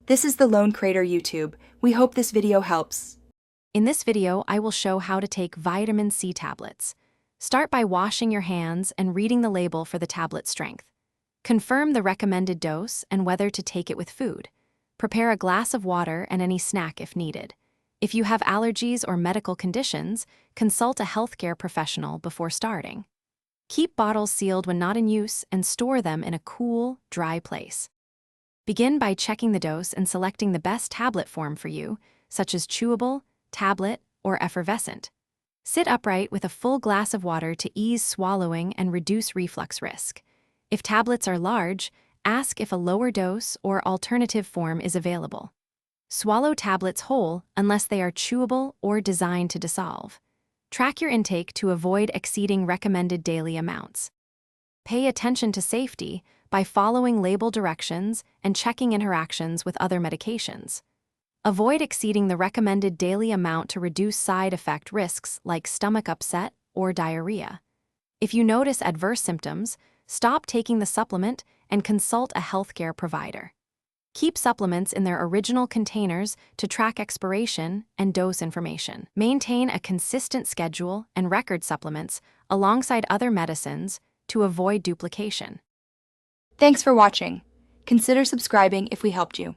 This is the Lone Crater YouTube. We hope this video helps. In this video, I will show how to take vitamin C tablets. Start by washing your hands and reading the label for the tablet strength. Confirm the recommended dose and whether to take it with food. Prepare a glass of water and any snack if needed. If you have allergies or medical conditions, consult a healthcare professional before starting. Keep bottles sealed when not in use and store them in a cool, dry place. Begin by checking the dose and selecting the best tablet form for you, such as chewable, tablet, or effervescent. Sit upright with a full glass of water to ease swallowing and reduce reflux risk. If tablets are large, ask if a lower dose or alternative form is available. Swallow tablets whole unless they are chewable or designed to dissolve. Track your intake to avoid exceeding recommended daily amounts. Pay attention to safety by following label directions and checking interactions with other medications. Avoid exceeding the recommended daily amount to reduce side effect risks like stomach upset or diarrhea. If you notice adverse symptoms, stop taking the supplement and consult a healthcare provider. Keep supplements in their original containers to track expiration and dose information. Maintain a consistent schedule and record supplements alongside other medicines to avoid duplication. Thanks for watching. Consider subscribing if we helped you.